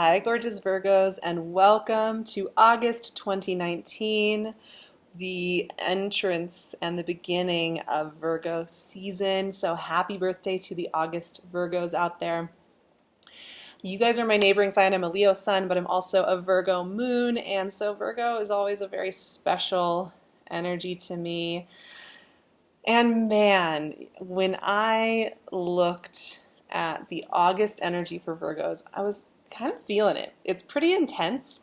Hi, gorgeous Virgos, and welcome to August 2019, the entrance and the beginning of Virgo season. So happy birthday to the August Virgos out there. You guys are my neighboring sign. I'm a Leo sun, but I'm also a Virgo moon, and so Virgo is always a very special energy to me. And man, when I looked at the August energy for Virgos, I was kind of feeling it. It's pretty intense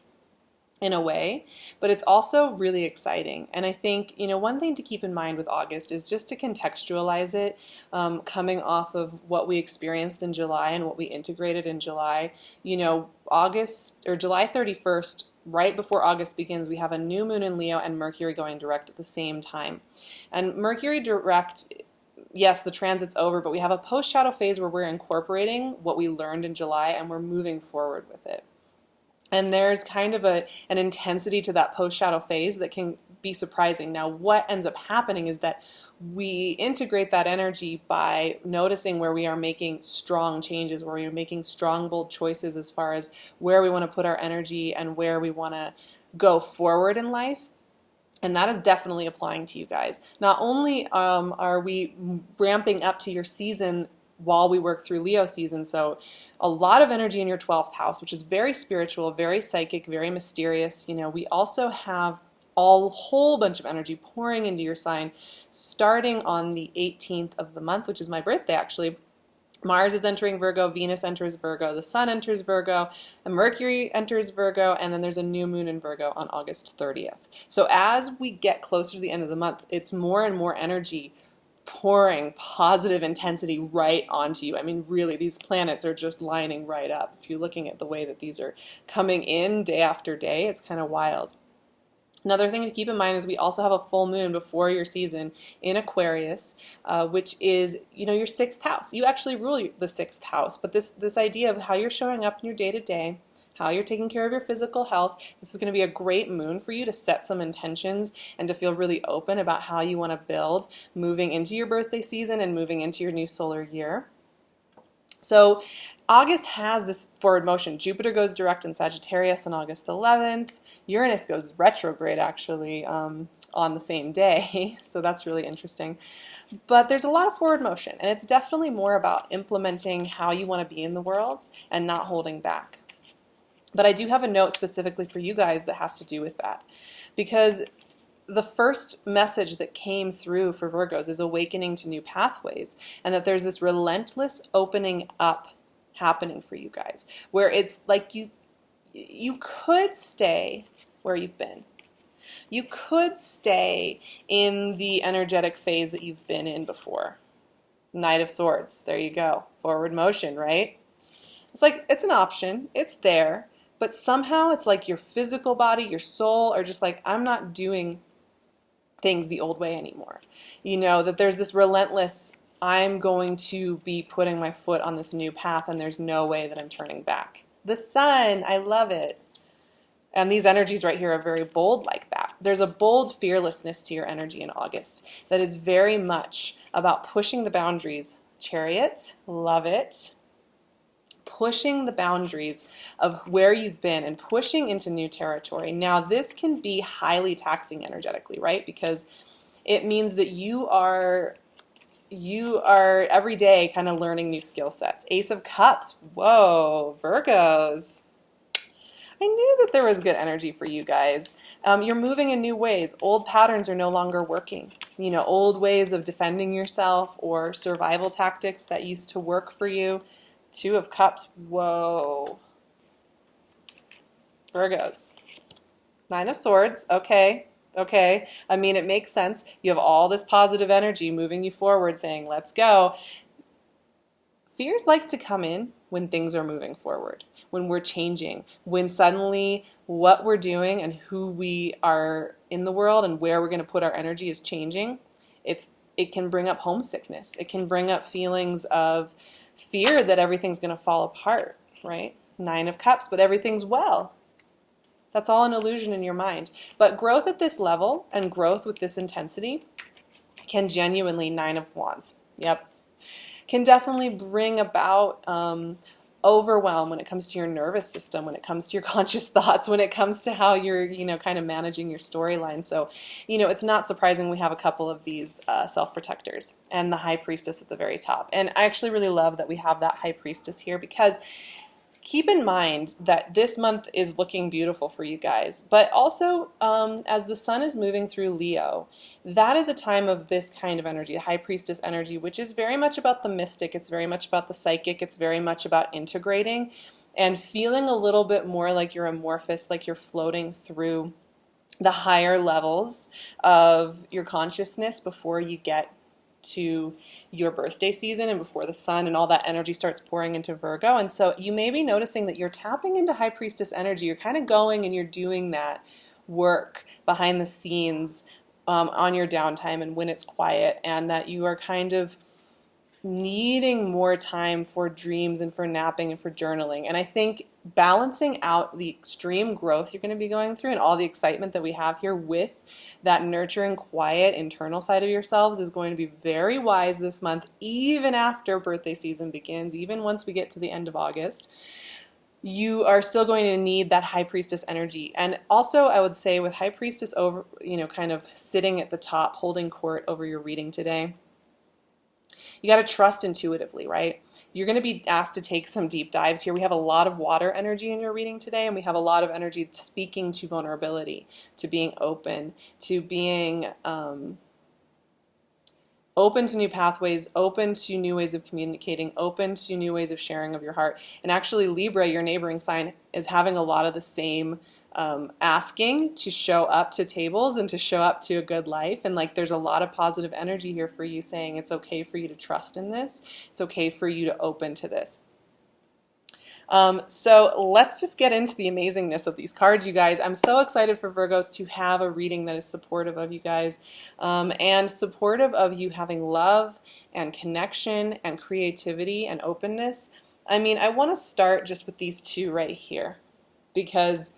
in a way, but it's also really exciting. And I think, one thing to keep in mind with August is just to contextualize it, coming off of what we experienced in July and what we integrated in July. August or July 31st, right before August begins, we have a new moon in Leo and Mercury going direct at the same time. And Mercury direct, yes, the transit's over, but we have a post-shadow phase where we're incorporating what we learned in July and we're moving forward with it. And there's kind of an intensity to that post-shadow phase that can be surprising. Now, what ends up happening is that we integrate that energy by noticing where we are making strong changes, where we are making strong, bold choices as far as where we want to put our energy and where we want to go forward in life. And that is definitely applying to you guys. Not only are we ramping up to your season while we work through Leo season, so a lot of energy in your 12th house, which is very spiritual, very psychic, very mysterious. We also have a whole bunch of energy pouring into your sign starting on the 18th of the month, which is my birthday actually. Mars is entering Virgo, Venus enters Virgo, the Sun enters Virgo, and Mercury enters Virgo, and then there's a new moon in Virgo on August 30th. So as we get closer to the end of the month, it's more and more energy pouring positive intensity right onto you. I mean, really, these planets are just lining right up. If you're looking at the way that these are coming in day after day, it's kind of wild. Another thing to keep in mind is we also have a full moon before your season in Aquarius, which is, your 6th house. You actually rule the 6th house, but this idea of how you're showing up in your day-to-day, how you're taking care of your physical health, this is going to be a great moon for you to set some intentions and to feel really open about how you want to build moving into your birthday season and moving into your new solar year. So August has this forward motion. Jupiter goes direct in Sagittarius on August 11th. Uranus goes retrograde actually on the same day, so that's really interesting. But there's a lot of forward motion, and it's definitely more about implementing how you want to be in the world and not holding back. But I do have a note specifically for you guys that has to do with that, because the first message that came through for Virgos is awakening to new pathways, and that there's this relentless opening up happening for you guys, where it's like you could stay where you've been. You could stay in the energetic phase that you've been in before. Knight of Swords, there you go. Forward motion, right? It's like, it's an option, it's there, but somehow it's like your physical body, your soul are just like, I'm not doing things the old way anymore. That there's this relentless, I'm going to be putting my foot on this new path and there's no way that I'm turning back. The Sun, I love it. And these energies right here are very bold like that. There's a bold fearlessness to your energy in August that is very much about pushing the boundaries. Chariot, love it. Pushing the boundaries of where you've been and pushing into new territory. Now, this can be highly taxing energetically, right? Because it means that you are every day kind of learning new skill sets. Ace of Cups, whoa, Virgos. I knew that there was good energy for you guys. You're moving in new ways. Old patterns are no longer working. Old ways of defending yourself or survival tactics that used to work for you. 2 of Cups, whoa. Virgos. 9 of Swords, okay. I mean, it makes sense. You have all this positive energy moving you forward saying, let's go. Fears like to come in when things are moving forward, when we're changing, when suddenly what we're doing and who we are in the world and where we're going to put our energy is changing. It can bring up homesickness. It can bring up feelings of fear that everything's going to fall apart, right? 9 of Cups, but everything's well. That's all an illusion in your mind. But growth at this level and growth with this intensity can genuinely, 9 of Wands, yep, can definitely bring about overwhelm, when it comes to your nervous system, when it comes to your conscious thoughts, when it comes to how you're, kind of managing your storyline. So, it's not surprising we have a couple of these self-protectors and the High Priestess at the very top. And I actually really love that we have that High Priestess here, because keep in mind that this month is looking beautiful for you guys, but also as the sun is moving through Leo, that is a time of this kind of energy, a High Priestess energy, which is very much about the mystic, it's very much about the psychic, it's very much about integrating and feeling a little bit more like you're amorphous, like you're floating through the higher levels of your consciousness before you get to your birthday season and before the sun and all that energy starts pouring into Virgo. And so you may be noticing that you're tapping into High Priestess energy. You're kind of going and you're doing that work behind the scenes on your downtime and when it's quiet, and that you are kind of needing more time for dreams and for napping and for journaling. And I think balancing out the extreme growth you're going to be going through and all the excitement that we have here with that nurturing, quiet, internal side of yourselves is going to be very wise this month, even after birthday season begins, even once we get to the end of August. You are still going to need that High Priestess energy. And also, I would say with High Priestess over, kind of sitting at the top, holding court over your reading today, you got to trust intuitively, right? You're going to be asked to take some deep dives here. We have a lot of water energy in your reading today, and we have a lot of energy speaking to vulnerability, to being open, to being open to new pathways, open to new ways of communicating, open to new ways of sharing of your heart. And actually, Libra, your neighboring sign, is having a lot of the same asking to show up to tables and to show up to a good life. And like, there's a lot of positive energy here for you saying it's okay for you to trust in this. It's okay for you to open to this. So let's just get into the amazingness of these cards, you guys. I'm so excited for Virgos to have a reading that is supportive of you guys, and supportive of you having love and connection and creativity and openness. I mean, I want to start just with these two right here, because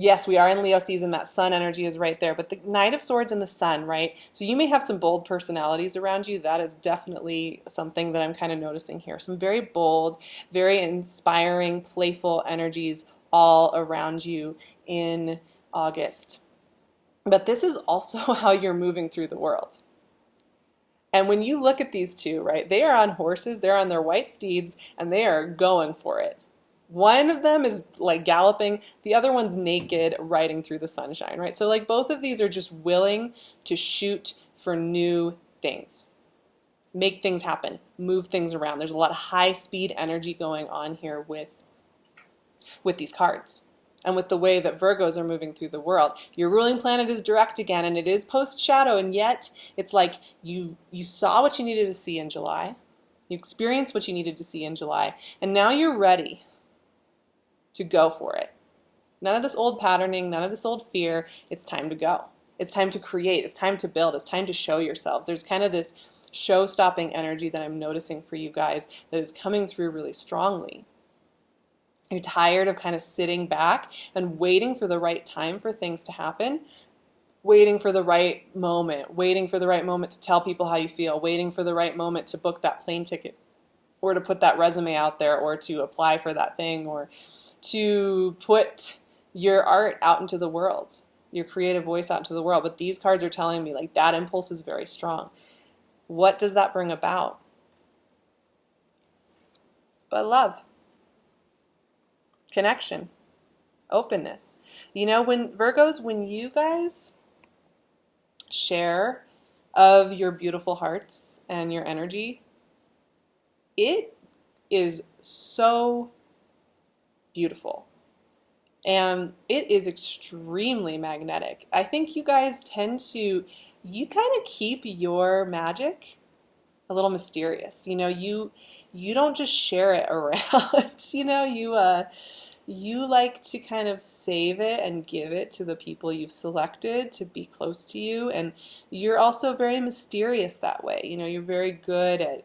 yes, we are in Leo season, that sun energy is right there, but the Knight of Swords and the sun, right? So you may have some bold personalities around you. That is definitely something that I'm kind of noticing here. Some very bold, very inspiring, playful energies all around you in August. But this is also how you're moving through the world. And when you look at these two, right, they are on horses, they're on their white steeds, and they are going for it. One of them is like galloping, the other one's naked, riding through the sunshine, right? So like both of these are just willing to shoot for new things, make things happen, move things around. There's a lot of high speed energy going on here with these cards and with the way that Virgos are moving through the world. Your ruling planet is direct again, and it is post shadow, and yet it's like you saw what you needed to see in July, you experienced what you needed to see in July, and now you're ready to go for it. None of this old patterning, none of this old fear. It's time to go. It's time to create. It's time to build. It's time to show yourselves. There's kind of this show-stopping energy that I'm noticing for you guys that is coming through really strongly. You're tired of kind of sitting back and waiting for the right time for things to happen, waiting for the right moment to tell people how you feel, waiting for the right moment to book that plane ticket or to put that resume out there or to apply for that thing or to put your art out into the world, your creative voice out into the world. But these cards are telling me like that impulse is very strong. What does that bring about? But love, connection, openness. When Virgos, when you guys share of your beautiful hearts and your energy, it is so beautiful. And it is extremely magnetic. I think you guys tend to, you kind of keep your magic a little mysterious. You don't just share it around. You like to kind of save it and give it to the people you've selected to be close to you. And you're also very mysterious that way. You're very good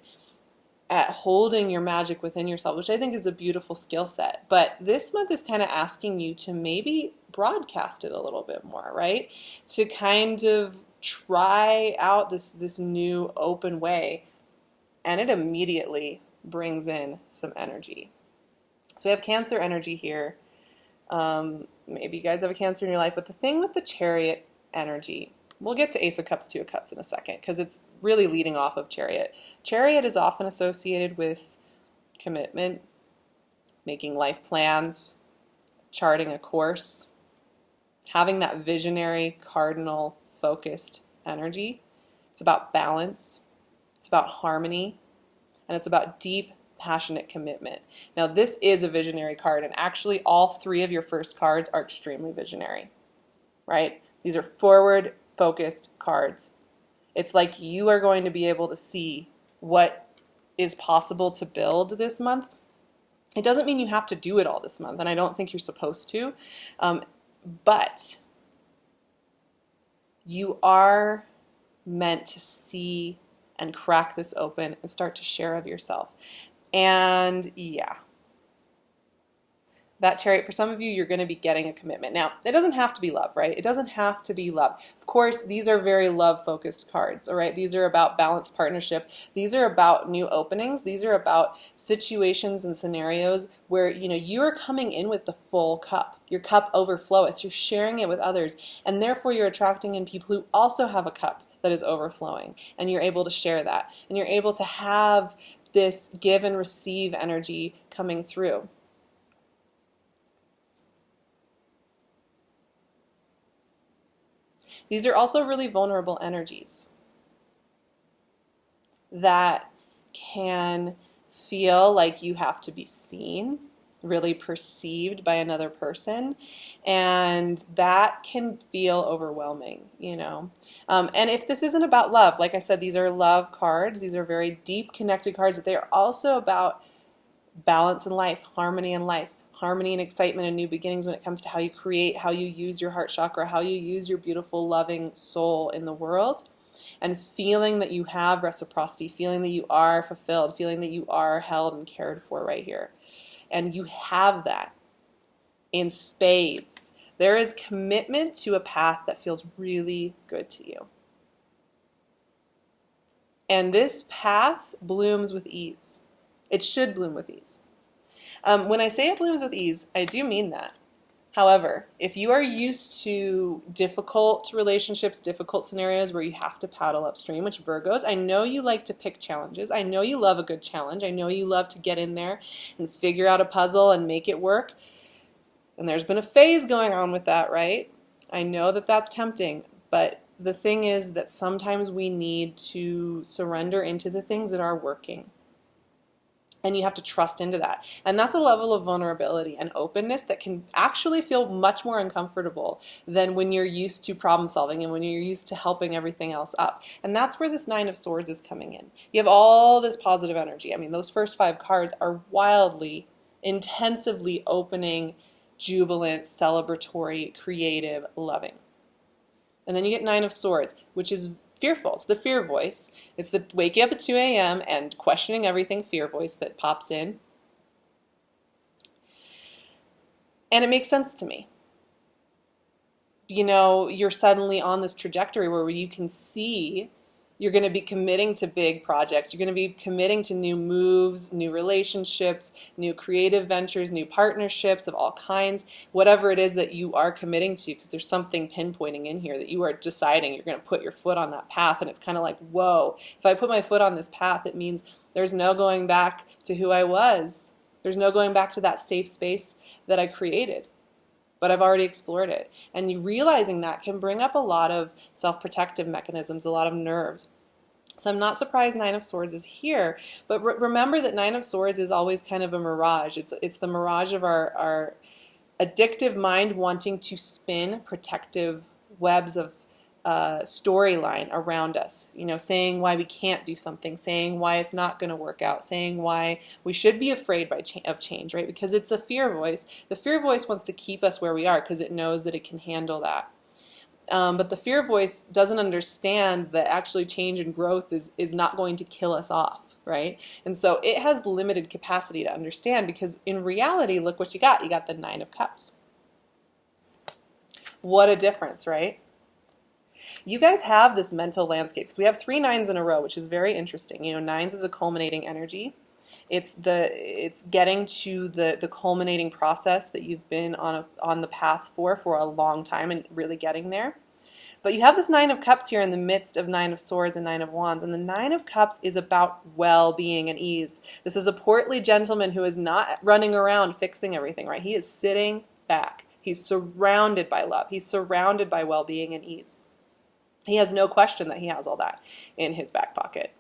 at holding your magic within yourself, which I think is a beautiful skill set. But this month is kind of asking you to maybe broadcast it a little bit more, right? To kind of try out this new open way. And it immediately brings in some energy. So we have Cancer energy here. Maybe you guys have a Cancer in your life, but the thing with the Chariot energy, we'll get to Ace of Cups, Two of Cups in a second, because it's really leading off of Chariot. Chariot is often associated with commitment, making life plans, charting a course, having that visionary, cardinal, focused energy. It's about balance, it's about harmony, and it's about deep, passionate commitment. Now, this is a visionary card, and actually all three of your first cards are extremely visionary, right? These are forward-focused cards. It's like you are going to be able to see what is possible to build this month. It doesn't mean you have to do it all this month, and I don't think you're supposed to, but you are meant to see and crack this open and start to share of yourself. And yeah, that Chariot, for some of you, you're going to be getting a commitment. Now, it doesn't have to be love, right? It doesn't have to be love. Of course, these are very love-focused cards, all right? These are about balanced partnership. These are about new openings. These are about situations and scenarios where, you are coming in with the full cup. Your cup overfloweth. You're sharing it with others, and therefore you're attracting in people who also have a cup that is overflowing, and you're able to share that, and you're able to have this give and receive energy coming through. These are also really vulnerable energies that can feel like you have to be seen, really perceived by another person, and that can feel overwhelming, And if this isn't about love, like I said, these are love cards. These are very deep, connected cards, but they are also about balance in life, harmony in life, harmony and excitement and new beginnings when it comes to how you create, how you use your heart chakra, how you use your beautiful, loving soul in the world, and feeling that you have reciprocity, feeling that you are fulfilled, feeling that you are held and cared for right here. And you have that in spades. There is commitment to a path that feels really good to you. And this path blooms with ease. It should bloom with ease. When I say it blooms with ease, I do mean that. However, if you are used to difficult relationships, difficult scenarios where you have to paddle upstream, which Virgos, I know you like to pick challenges. I know you love a good challenge. I know you love to get in there and figure out a puzzle and make it work. And there's been a phase going on with that, right? I know that that's tempting, but the thing is that sometimes we need to surrender into the things that are working. And you have to trust into that. And that's a level of vulnerability and openness that can actually feel much more uncomfortable than when you're used to problem solving and when you're used to helping everything else up. And that's where this Nine of Swords is coming in. You have all this positive energy. I mean, those first 5 cards are wildly, intensively opening, jubilant, celebratory, creative, loving. And then you get Nine of Swords, which is fearful. It's the fear voice. It's the waking up at 2 a.m. and questioning everything fear voice that pops in. And it makes sense to me. You're suddenly on this trajectory where you can see you're going to be committing to big projects. You're going to be committing to new moves, new relationships, new creative ventures, new partnerships of all kinds, whatever it is that you are committing to, because there's something pinpointing in here that you are deciding you're going to put your foot on that path. And it's kind of like, whoa, if I put my foot on this path, it means there's no going back to who I was. There's no going back to that safe space that I created. But I've already explored it. And you realizing that can bring up a lot of self-protective mechanisms, a lot of nerves. So I'm not surprised Nine of Swords is here, but remember that Nine of Swords is always kind of a mirage. It's the mirage of our addictive mind wanting to spin protective webs of storyline around us, saying why we can't do something, saying why it's not going to work out, saying why we should be afraid of change, right? Because it's a fear voice. The fear voice wants to keep us where we are because it knows that it can handle that. But the fear voice doesn't understand that actually change and growth is not going to kill us off, right? And so it has limited capacity to understand, because in reality, look what you got. You got the Nine of Cups. What a difference, right? You guys have this mental landscape, because we have 3 nines in a row, which is very interesting. 9s is a culminating energy. It's getting to the culminating process that you've been on the path for a long time and really getting there. But you have this Nine of Cups here in the midst of Nine of Swords and Nine of Wands. And the Nine of Cups is about well-being and ease. This is a portly gentleman who is not running around fixing everything, right? He is sitting back. He's surrounded by love. He's surrounded by well-being and ease. He has no question that he has all that in his back pocket.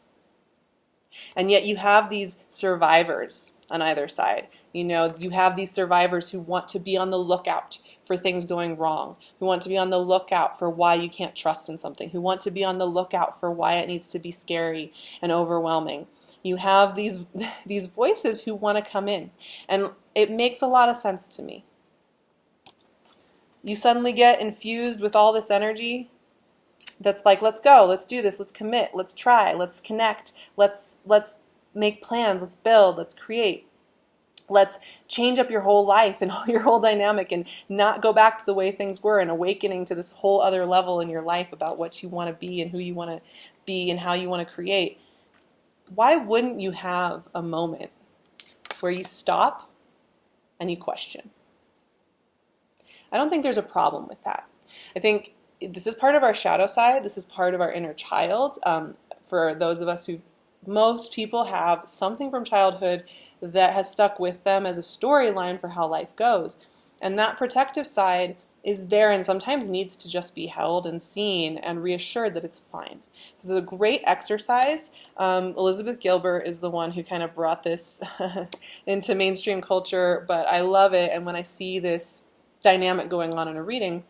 And yet you have these survivors on either side. You know, you have these survivors who want to be on the lookout for things going wrong, who want to be on the lookout for why you can't trust in something, who want to be on the lookout for why it needs to be scary and overwhelming. You have these voices who want to come in, and it makes a lot of sense to me. You suddenly get infused with all this energy that's like, let's go, let's do this, let's commit, let's try, let's connect, let's make plans, let's build, let's create. Let's change up your whole life and your whole dynamic and not go back to the way things were, and awakening to this whole other level in your life about what you want to be and who you want to be and how you want to create. Why wouldn't you have a moment where you stop and you question? I don't think there's a problem with that. I think this is part of our shadow side. This is part of our inner child. For those of us who, most people have something from childhood that has stuck with them as a storyline for how life goes. And that protective side is there and sometimes needs to just be held and seen and reassured that it's fine. This is a great exercise. Elizabeth Gilbert is the one who kind of brought this into mainstream culture, but I love it. And when I see this dynamic going on in a reading,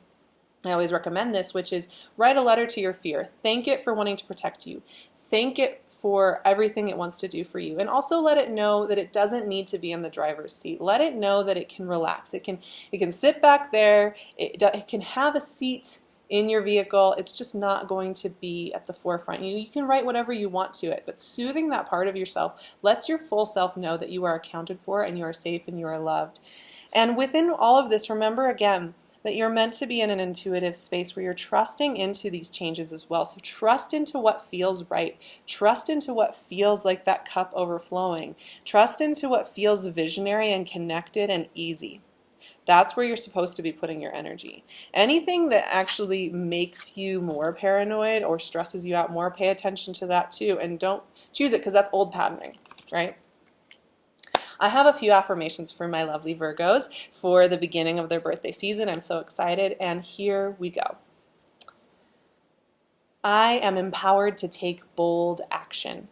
I always recommend this, which is write a letter to your fear. Thank it for wanting to protect you. Thank it for everything it wants to do for you. And also let it know that it doesn't need to be in the driver's seat. Let it know that it can relax. It can sit back there. It can have a seat in your vehicle. It's just not going to be at the forefront. You can write whatever you want to it, but soothing that part of yourself lets your full self know that you are accounted for and you are safe and you are loved. And within all of this, remember again, that you're meant to be in an intuitive space where you're trusting into these changes as well. So trust into what feels right. Trust into what feels like that cup overflowing. Trust into what feels visionary and connected and easy. That's where you're supposed to be putting your energy. Anything that actually makes you more paranoid or stresses you out more, pay attention to that too. And don't choose it, because that's old patterning, right? I have a few affirmations for my lovely Virgos for the beginning of their birthday season. I'm so excited, and here we go. I am empowered to take bold action.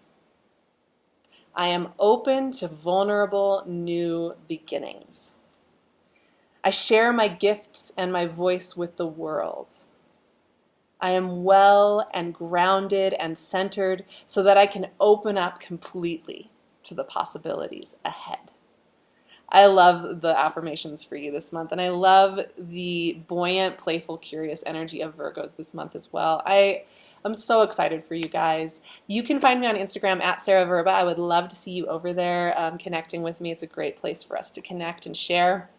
I am open to vulnerable new beginnings. I share my gifts and my voice with the world. I am well and grounded and centered so that I can open up completely to the possibilities ahead. I love the affirmations for you this month, and I love the buoyant, playful, curious energy of Virgos this month as well. I'm so excited for you guys. You can find me on Instagram at SarahVerba. I would love to see you over there connecting with me. It's a great place for us to connect and share.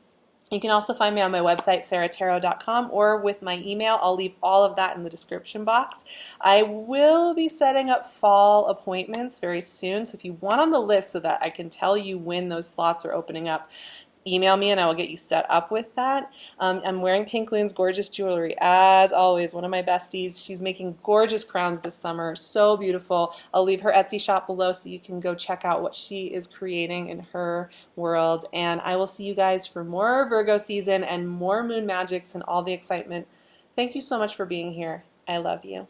You can also find me on my website, SARAHTAROT.com, or with my email. I'll leave all of that in the description box. I will be setting up fall appointments very soon, so if you want on the list so that I can tell you when those slots are opening up, email me and I will get you set up with that. I'm wearing PinkLune's gorgeous jewelry, as always, one of my besties. She's making gorgeous crowns this summer, so beautiful. I'll leave her Etsy shop below so you can go check out what she is creating in her world. And I will see you guys for more Virgo season and more moon magics and all the excitement. Thank you so much for being here. I love you.